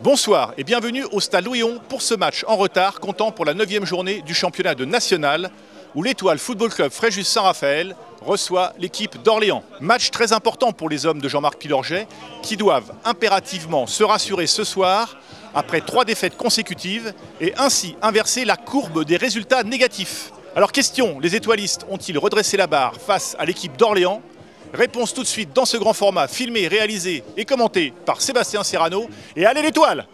Bonsoir et bienvenue au Stade Louis-Hon pour ce match en retard comptant pour la 9e journée du championnat de national où l'Étoile Football Club Fréjus-Saint-Raphaël reçoit l'équipe d'Orléans. Match très important pour les hommes de Jean-Marc Pilorget qui doivent impérativement se rassurer ce soir après 3 défaites consécutives et ainsi inverser la courbe des résultats négatifs. Alors question, les étoilistes ont-ils redressé la barre face à l'équipe d'Orléans? Réponse tout de suite dans ce grand format, filmé, réalisé et commenté par Sébastien Serrano. Et allez l'Étoile!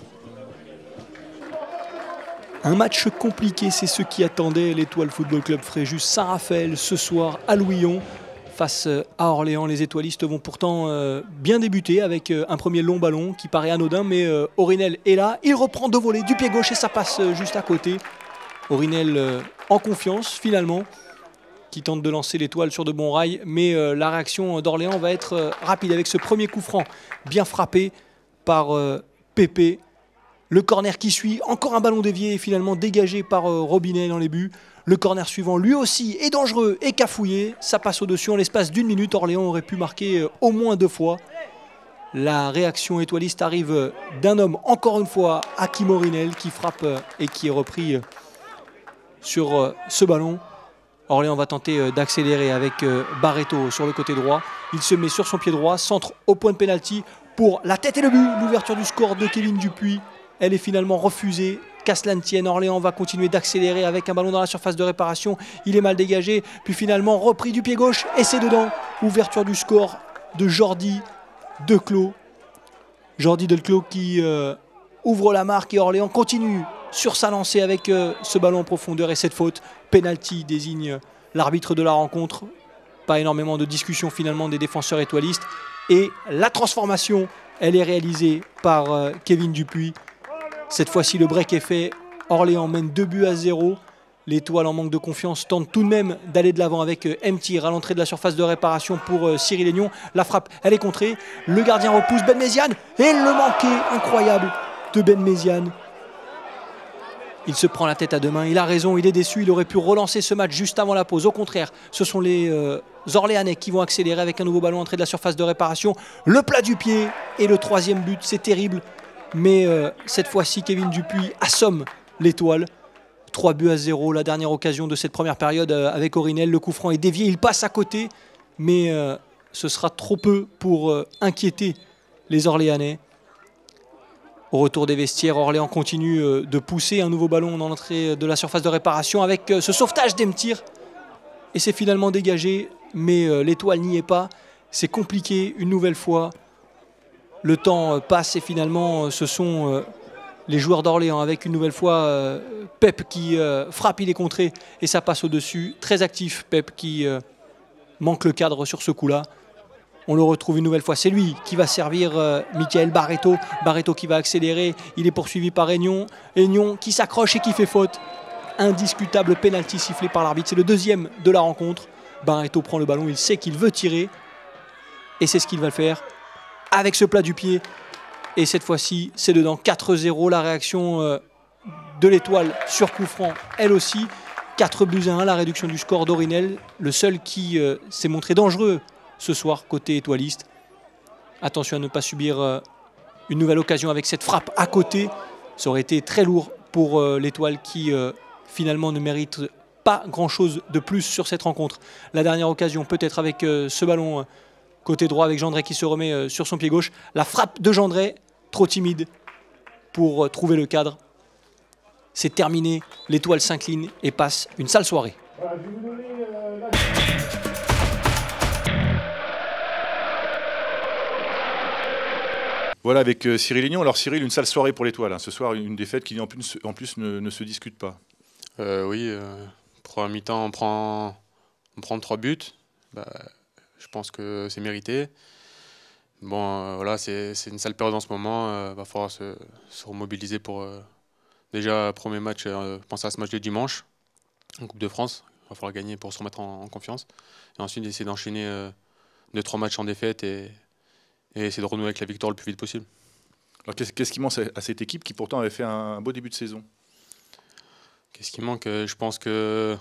Un match compliqué, c'est ce qui attendait l'Étoile Football Club Fréjus Saint-Raphaël ce soir à Louis-Hon. Face à Orléans, les étoilistes vont pourtant bien débuter avec un premier long ballon qui paraît anodin, mais Aurinel est là, il reprend de volée du pied gauche et ça passe juste à côté. Aurinel en confiance finalement, qui tente de lancer l'Étoile sur de bons rails, mais la réaction d'Orléans va être rapide avec ce premier coup franc bien frappé par Pépé. Le corner qui suit, encore un ballon dévié et finalement dégagé par Robinet dans les buts. Le corner suivant, lui aussi, est dangereux et cafouillé. Ça passe au-dessus en l'espace d'une minute. Orléans aurait pu marquer au moins 2 fois. La réaction étoiliste arrive d'un homme, encore une fois, Hakim Aurinel, qui frappe et qui est repris sur ce ballon. Orléans va tenter d'accélérer avec Barreto sur le côté droit. Il se met sur son pied droit, centre au point de pénalty pour la tête et le but. L'ouverture du score de Kevin Dupuis. Elle est finalement refusée. Qu'à cela ne tienne, Orléans va continuer d'accélérer avec un ballon dans la surface de réparation. Il est mal dégagé, puis finalement repris du pied gauche et c'est dedans. Ouverture du score de Jordi Declos. Jordi Declos qui ouvre la marque et Orléans continue sur sa lancée avec ce ballon en profondeur et cette faute. Penalty désigne l'arbitre de la rencontre. Pas énormément de discussion finalement des défenseurs étoilistes. Et la transformation, elle est réalisée par Kevin Dupuis. Cette fois-ci, le break est fait. Orléans mène 2-0. L'Étoile, en manque de confiance, tente tout de même d'aller de l'avant avec Mtir à l'entrée de la surface de réparation pour Cyril Aignon. La frappe, elle est contrée. Le gardien repousse Ben Méziane. Et le manqué incroyable de Ben Méziane. Il se prend la tête à deux mains. Il a raison, il est déçu. Il aurait pu relancer ce match juste avant la pause. Au contraire, ce sont les Orléanais qui vont accélérer avec un nouveau ballon entré de la surface de réparation. Le plat du pied et le 3e but, c'est terrible. Mais cette fois-ci, Kevin Dupuis assomme l'Étoile. 3-0, la dernière occasion de cette première période avec Aurinel. Le coup franc est dévié, il passe à côté. Mais ce sera trop peu pour inquiéter les Orléanais. Au retour des vestiaires, Orléans continue de pousser un nouveau ballon dans l'entrée de la surface de réparation avec ce sauvetage d'Mtir. Et c'est finalement dégagé, mais l'Étoile n'y est pas. C'est compliqué une nouvelle fois. Le temps passe et finalement ce sont les joueurs d'Orléans avec une nouvelle fois Pep qui frappe, il est contré et ça passe au-dessus. Très actif Pep qui manque le cadre sur ce coup-là. On le retrouve une nouvelle fois, c'est lui qui va servir Michael Barreto. Barreto qui va accélérer, il est poursuivi par Aignon. Aignon qui s'accroche et qui fait faute. Indiscutable pénalty sifflé par l'arbitre, c'est le 2e de la rencontre. Barreto prend le ballon, il sait qu'il veut tirer et c'est ce qu'il va faire. Avec ce plat du pied. Et cette fois-ci, c'est dedans. 4-0. La réaction de l'Étoile sur coup franc, elle aussi. 4-1. La réduction du score d'Aurinel. Le seul qui s'est montré dangereux ce soir, côté étoiliste. Attention à ne pas subir une nouvelle occasion avec cette frappe à côté. Ça aurait été très lourd pour l'Étoile qui finalement ne mérite pas grand-chose de plus sur cette rencontre. La dernière occasion, peut-être avec ce ballon côté droit avec Gendré qui se remet sur son pied gauche. La frappe de Gendré, trop timide pour trouver le cadre. C'est terminé, l'Étoile s'incline et passe une sale soirée. Voilà avec Cyril Aignon. Alors Cyril, une sale soirée pour l'Étoile. Hein. Ce soir, une défaite qui en plus ne se discute pas. Oui, première mi-temps, on prend 3 buts. Je pense que c'est mérité. Bon, voilà, c'est une sale période en ce moment. Va falloir se remobiliser pour déjà premier match. Penser à ce match de dimanche en Coupe de France. Il va falloir gagner pour se remettre en confiance. Et ensuite essayer d'enchaîner 2-3 matchs en défaite et essayer de renouer avec la victoire le plus vite possible. Alors qu'est-ce qui manque à cette équipe qui pourtant avait fait un beau début de saison? Qu'est-ce qui manque? Je pense que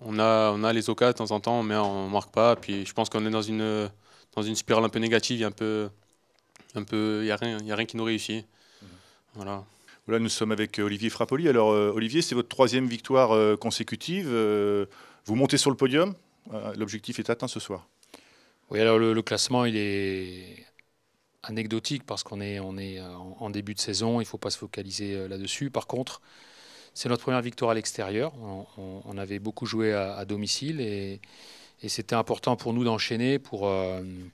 on a les occasions de temps en temps, mais on ne marque pas. Puis je pense qu'on est dans une spirale un peu négative. Il y a rien qui nous réussit. Voilà. Voilà, nous sommes avec Olivier Frappoli. Alors Olivier, c'est votre 3e victoire consécutive. Vous montez sur le podium. L'objectif est atteint ce soir. Oui, alors le classement, il est anecdotique parce qu'on est en début de saison. Il ne faut pas se focaliser là-dessus. Par contre, c'est notre première victoire à l'extérieur. On avait beaucoup joué à domicile et c'était important pour nous d'enchaîner pour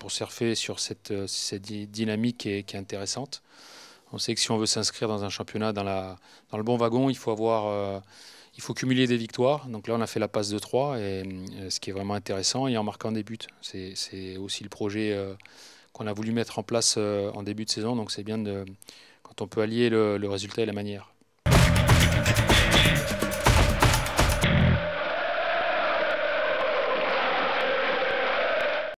surfer sur cette dynamique qui est intéressante. On sait que si on veut s'inscrire dans un championnat dans le bon wagon, il faut cumuler des victoires. Donc là, on a fait la passe de 3, et ce qui est vraiment intéressant, et en marquant des buts. C'est aussi le projet qu'on a voulu mettre en place en début de saison. Donc c'est bien quand on peut allier le résultat et la manière.